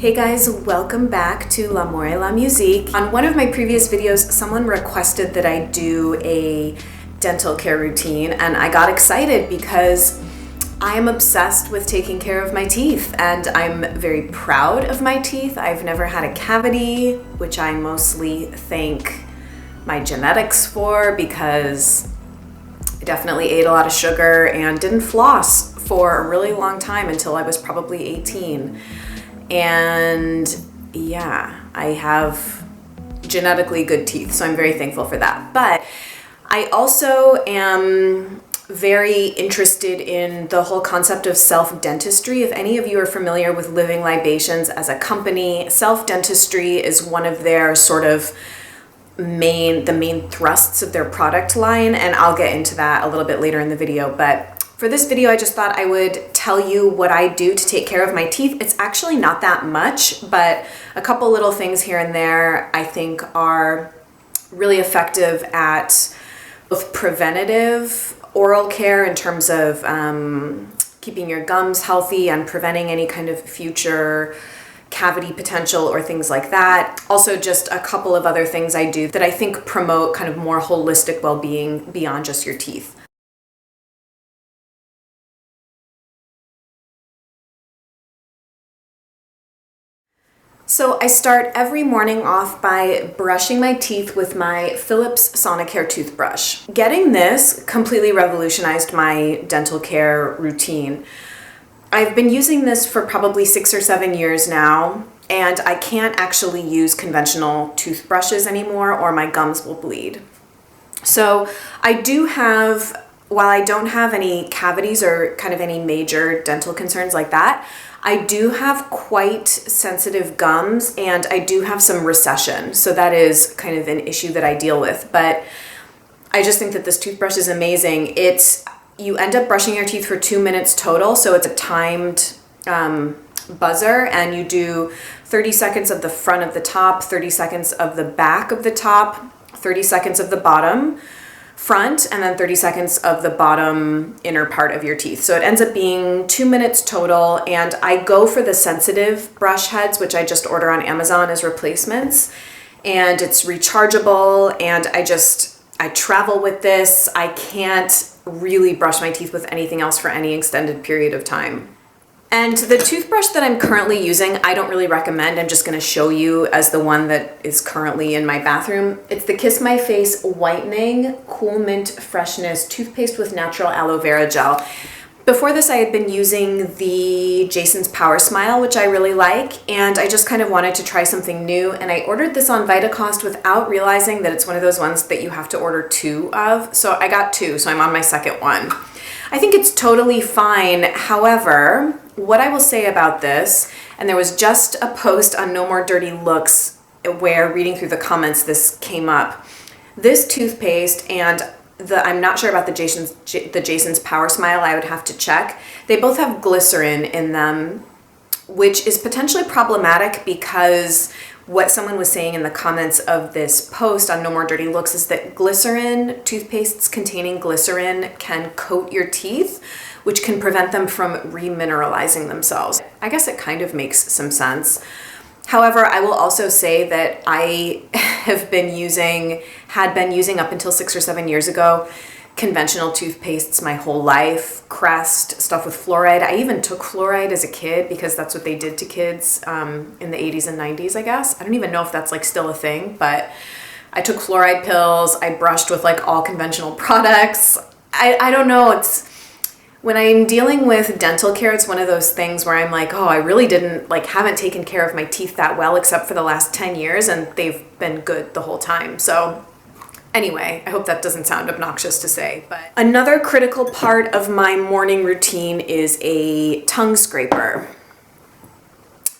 Hey guys, welcome back to L'amour et la musique. On one of my previous videos, someone requested that I do a dental care routine, and I got excited because I am obsessed with taking care of my teeth, and I'm very proud of my teeth. I've never had a cavity, which I mostly thank my genetics for because I definitely ate a lot of sugar and didn't floss for a really long time until I was probably 18. And yeah, I have genetically good teeth, so I'm very thankful for that. But I also am very interested in the whole concept of self-dentistry. If any of you are familiar with Living Libations as a company, self-dentistry is one of their sort of the main thrusts of their product line, and I'll get into that a little bit later in the video. But for this video, I just thought I would tell you what I do to take care of my teeth. It's actually not that much, but a couple little things here and there I think are really effective at both preventative oral care in terms of keeping your gums healthy and preventing any kind of future cavity potential or things like that. Also, just a couple of other things I do that I think promote kind of more holistic well-being beyond just your teeth. So I start every morning off by brushing my teeth with my Philips Sonicare toothbrush. Getting this completely revolutionized my dental care routine. I've been using this for probably 6 or 7 years now, and I can't actually use conventional toothbrushes anymore or my gums will bleed. So I do have, while I don't have any cavities or kind of any major dental concerns like that, I do have quite sensitive gums and I do have some recession. So that is kind of an issue that I deal with. But I just think that this toothbrush is amazing. You end up brushing your teeth for 2 minutes total. So it's a timed buzzer, and you do 30 seconds of the front of the top, 30 seconds of the back of the top, 30 seconds of the bottom front, and then 30 seconds of the bottom inner part of your teeth. So it ends up being 2 minutes total, and I go for the sensitive brush heads, which I just order on Amazon as replacements, and it's rechargeable, and I travel with this. I can't really brush my teeth with anything else for any extended period of time. And the toothbrush that I'm currently using, I don't really recommend. I'm just going to show you as the one that is currently in my bathroom. It's the Kiss My Face Whitening Cool Mint Freshness Toothpaste with Natural Aloe Vera Gel. Before this, I had been using the Jason's Power Smile, which I really like, and I just kind of wanted to try something new, and I ordered this on Vitacost without realizing that it's one of those ones that you have to order 2 of. So I got 2, so I'm on my second one. I think it's totally fine. However, what I will say about this, and there was just a post on No More Dirty Looks where, reading through the comments, this came up. This toothpaste and I'm not sure about the Jason's Power Smile, I would have to check. They both have glycerin in them, which is potentially problematic because what someone was saying in the comments of this post on No More Dirty Looks is that toothpastes containing glycerin can coat your teeth, which can prevent them from remineralizing themselves. I guess it kind of makes some sense. However, I will also say that I had been using up until 6 or 7 years ago conventional toothpastes my whole life, Crest, stuff with fluoride. I even took fluoride as a kid because that's what they did to kids in the 80s and 90s, I guess. I don't even know if that's like still a thing, but I took fluoride pills. I brushed with like all conventional products. I don't know. When I'm dealing with dental care, it's one of those things where I'm like, oh, I really haven't taken care of my teeth that well except for the last 10 years, and they've been good the whole time. So anyway, I hope that doesn't sound obnoxious to say, but another critical part of my morning routine is a tongue scraper.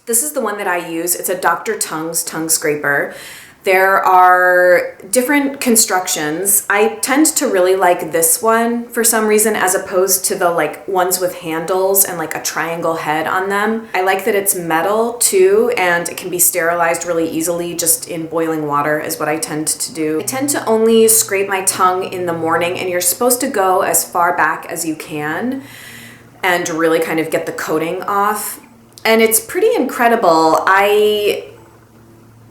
This is the one that I use. It's a Dr. Tongue's tongue scraper. There are different constructions. I tend to really like this one for some reason as opposed to the like ones with handles and like a triangle head on them. I like that it's metal too, and it can be sterilized really easily just in boiling water is what I tend to do. I tend to only scrape my tongue in the morning, and you're supposed to go as far back as you can and really kind of get the coating off. And it's pretty incredible.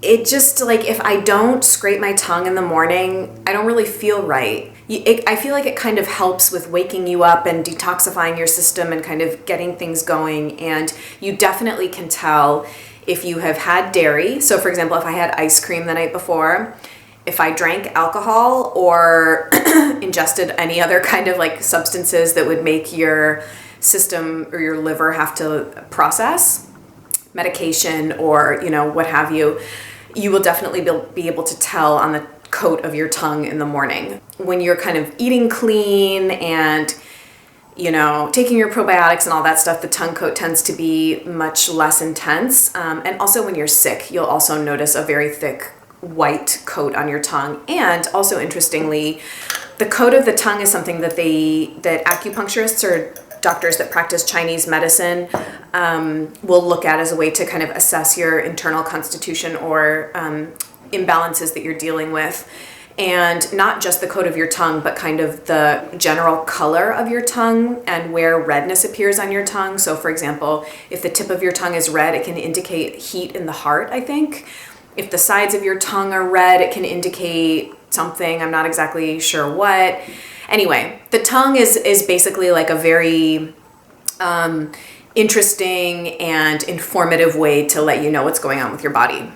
It just, like, if I don't scrape my tongue in the morning, I don't really feel right. I feel like it kind of helps with waking you up and detoxifying your system and kind of getting things going. And you definitely can tell if you have had dairy. So for example, if I had ice cream the night before, if I drank alcohol or ingested any other kind of like substances that would make your system or your liver have to process medication or, you know, what have you, you will definitely be able to tell on the coat of your tongue in the morning. When you're kind of eating clean and, you know, taking your probiotics and all that stuff, the tongue coat tends to be much less intense. And also when you're sick, you'll also notice a very thick white coat on your tongue. And also interestingly, the coat of the tongue is something that acupuncturists or doctors that practice Chinese medicine will look at as a way to kind of assess your internal constitution or imbalances that you're dealing with. And not just the coat of your tongue, but kind of the general color of your tongue and where redness appears on your tongue. So for example, if the tip of your tongue is red, it can indicate heat in the heart, I think. If the sides of your tongue are red, it can indicate something. I'm not exactly sure what. Anyway, the tongue is basically like a very interesting and informative way to let you know what's going on with your body.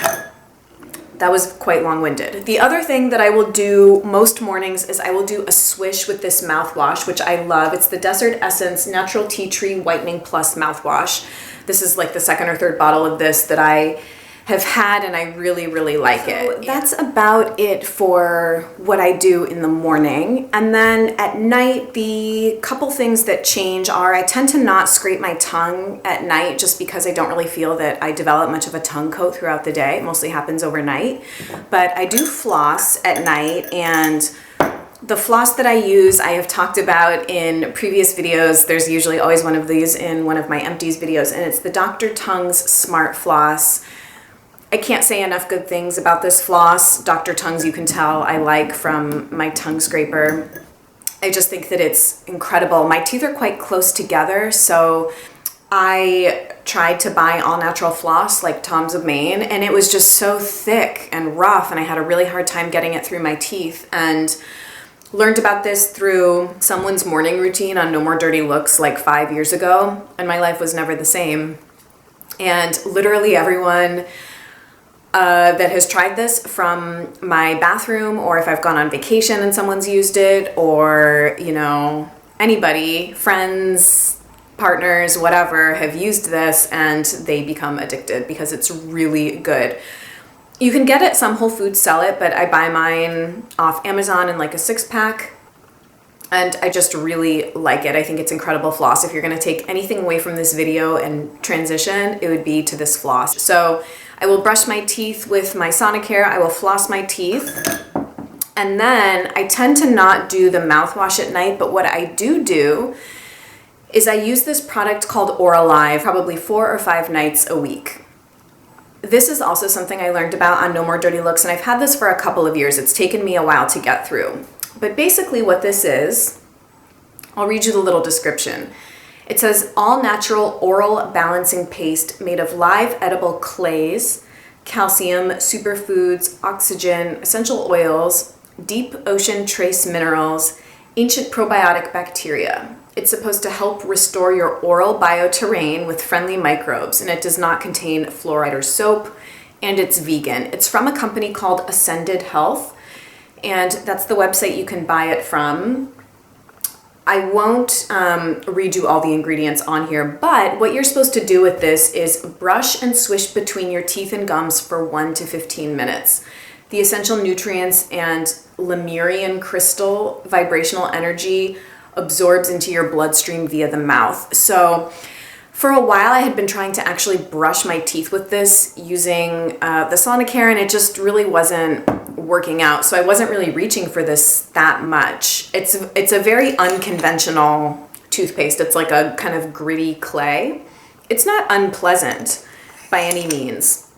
That was quite long-winded. The other thing that I will do most mornings is I will do a swish with this mouthwash, which I love. It's the Desert Essence Natural Tea Tree Whitening Plus mouthwash. This is like the second or third bottle of this that I have had, and I really, really like it. That's about it for what I do in the morning. And then at night, the couple things that change are I tend to not scrape my tongue at night just because I don't really feel that I develop much of a tongue coat throughout the day. It mostly happens overnight. But I do floss at night, and the floss that I use, I have talked about in previous videos. There's usually always one of these in one of my empties videos, and it's the Dr. Tongue's Smart Floss. I can't say enough good things about this floss. Dr. Tongue's, you can tell I like from my tongue scraper. I just think that it's incredible. My teeth are quite close together, so I tried to buy all natural floss like Tom's of Maine, and it was just so thick and rough, and I had a really hard time getting it through my teeth. And learned about this through someone's morning routine on No More Dirty Looks like 5 years ago, and my life was never the same. And literally everyone that has tried this from my bathroom, or if I've gone on vacation and someone's used it, or, you know, anybody, friends, partners, whatever, have used this and they become addicted because it's really good. You can get it, some Whole Foods sell it, but I buy mine off Amazon in like a 6-pack. And I just really like it. I think it's incredible floss. If you're gonna take anything away from this video and transition, it would be to this floss. So I will brush my teeth with my Sonicare. I will floss my teeth. And then I tend to not do the mouthwash at night, but what I do is I use this product called Oralive probably 4 or 5 nights a week. This is also something I learned about on No More Dirty Looks, and I've had this for a couple of years. It's taken me a while to get through. But basically what this is, I'll read you the little description. It says, all natural oral balancing paste made of live edible clays, calcium, superfoods, oxygen, essential oils, deep ocean trace minerals, ancient probiotic bacteria. It's supposed to help restore your oral bioterrain with friendly microbes, and it does not contain fluoride or soap, and it's vegan. It's from a company called Ascended Health, and that's the website you can buy it from. I won't read you all the ingredients on here, but what you're supposed to do with this is brush and swish between your teeth and gums for 1 to 15 minutes. The essential nutrients and Lemurian crystal vibrational energy absorbs into your bloodstream via the mouth. So for a while I had been trying to actually brush my teeth with this using the Sonicare, and it just really wasn't working out. So I wasn't really reaching for this that much. It's a very unconventional toothpaste. It's like a kind of gritty clay. It's not unpleasant by any means,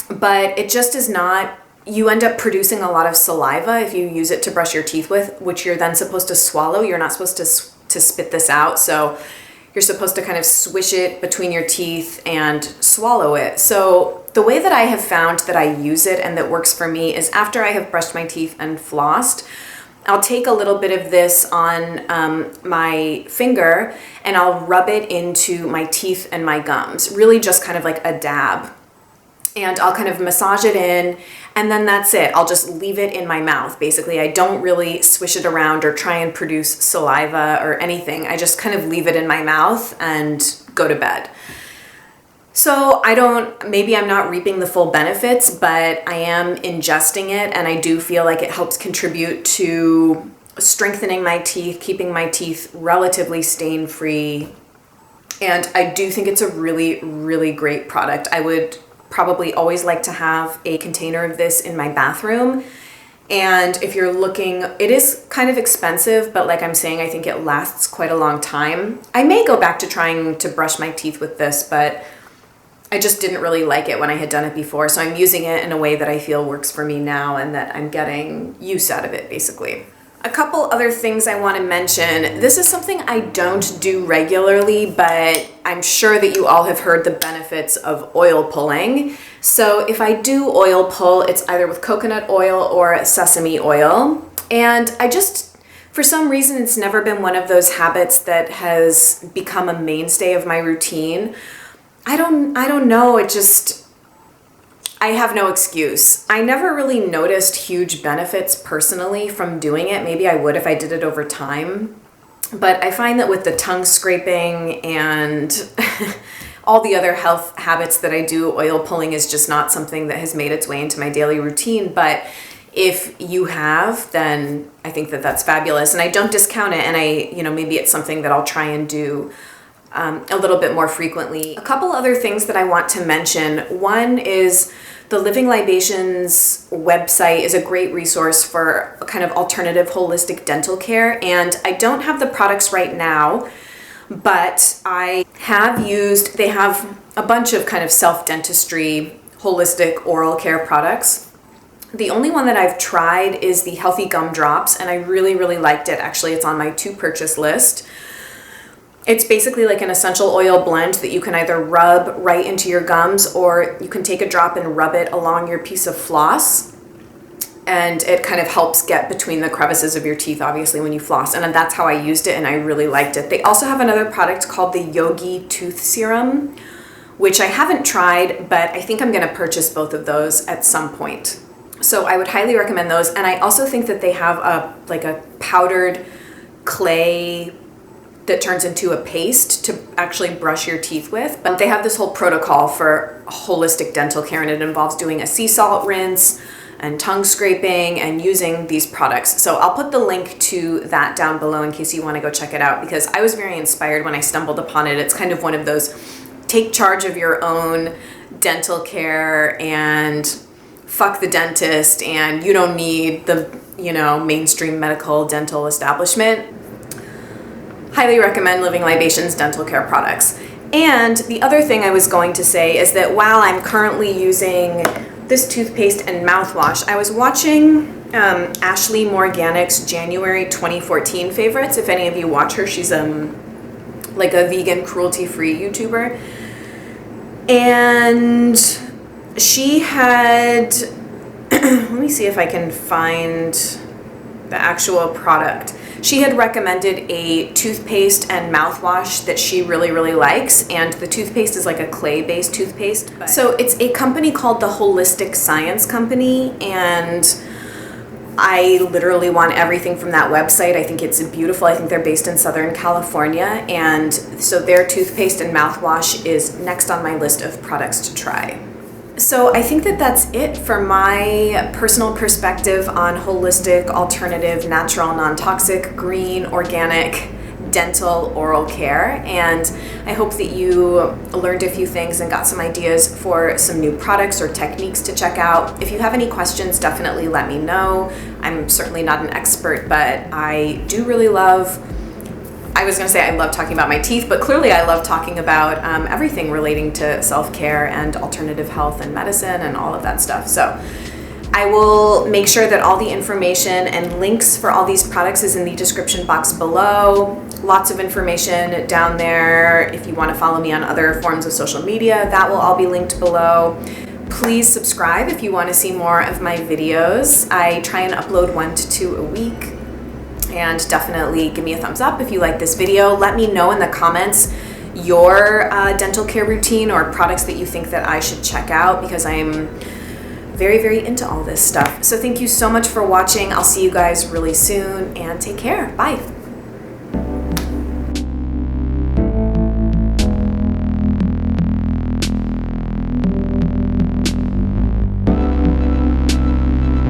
but it just is not. You end up producing a lot of saliva if you use it to brush your teeth with, which you're then supposed to swallow. You're not supposed to spit this out. So you're supposed to kind of swish it between your teeth and swallow it. So the way that I have found that I use it and that works for me is after I have brushed my teeth and flossed, I'll take a little bit of this on my finger and I'll rub it into my teeth and my gums, really just kind of like a dab. And I'll kind of massage it in, and then that's it. I'll just leave it in my mouth. Basically, I don't really swish it around or try and produce saliva or anything. I just kind of leave it in my mouth and go to bed. So maybe I'm not reaping the full benefits, but I am ingesting it, and I do feel like it helps contribute to strengthening my teeth, keeping my teeth relatively stain-free. And I do think it's a really, really great product. I would probably always like to have a container of this in my bathroom. And if you're looking, it is kind of expensive, but like I'm saying, I think it lasts quite a long time. I may go back to trying to brush my teeth with this, but I just didn't really like it when I had done it before. So I'm using it in a way that I feel works for me now and that I'm getting use out of it, basically. A couple other things I want to mention. This is something I don't do regularly, but I'm sure that you all have heard the benefits of oil pulling. So if I do oil pull, it's either with coconut oil or sesame oil. And for some reason, it's never been one of those habits that has become a mainstay of my routine. I don't know. I have no excuse. I never really noticed huge benefits personally from doing it. Maybe I would if I did it over time. But I find that with the tongue scraping and all the other health habits that I do, oil pulling is just not something that has made its way into my daily routine. But if you have, then I think that that's fabulous. And I don't discount it. And maybe it's something that I'll try and do a little bit more frequently. A couple other things that I want to mention. One is the Living Libations website is a great resource for kind of alternative holistic dental care. And I don't have the products right now, but they have a bunch of kind of self-dentistry, holistic oral care products. The only one that I've tried is the Healthy Gum Drops, and I really, really liked it. Actually, it's on my to purchase list. It's basically like an essential oil blend that you can either rub right into your gums, or you can take a drop and rub it along your piece of floss. And it kind of helps get between the crevices of your teeth, obviously, when you floss. And that's how I used it, and I really liked it. They also have another product called the Yogi Tooth Serum, which I haven't tried, but I think I'm going to purchase both of those at some point. So I would highly recommend those. And I also think that they have a powdered clay that turns into a paste to actually brush your teeth with. But they have this whole protocol for holistic dental care, and it involves doing a sea salt rinse and tongue scraping and using these products. So I'll put the link to that down below in case you want to go check it out, because I was very inspired when I stumbled upon it. It's kind of one of those take charge of your own dental care and fuck the dentist, and you don't need the mainstream medical dental establishment. Highly recommend Living Libations dental care products. And the other thing I was going to say is that while I'm currently using this toothpaste and mouthwash, I was watching Ashley Morganic's January 2014 favorites. If any of you watch her, she's like a vegan, cruelty-free YouTuber. And she had, let me see if I can find the actual product. She had recommended a toothpaste and mouthwash that she really, really likes, and the toothpaste is like a clay-based toothpaste. So it's a company called the Holistic Science Company, and I literally want everything from that website. I think it's beautiful. I think they're based in Southern California, and so their toothpaste and mouthwash is next on my list of products to try. So I think that that's it for my personal perspective on holistic, alternative, natural, non-toxic, green, organic, dental oral care. And I hope that you learned a few things and got some ideas for some new products or techniques to check out. If you have any questions, definitely let me know. I'm certainly not an expert, but I do really I was going to say I love talking about my teeth, but clearly I love talking about everything relating to self-care and alternative health and medicine and all of that stuff. So I will make sure that all the information and links for all these products is in the description box below. Lots of information down there. If you want to follow me on other forms of social media, that will all be linked below. Please subscribe if you want to see more of my videos. I try and upload 1 to 2 a week. And definitely give me a thumbs up if you like this video. Let me know in the comments your dental care routine or products that you think that I should check out, because I am very, very into all this stuff. So thank you so much for watching. I'll see you guys really soon, and take care. Bye.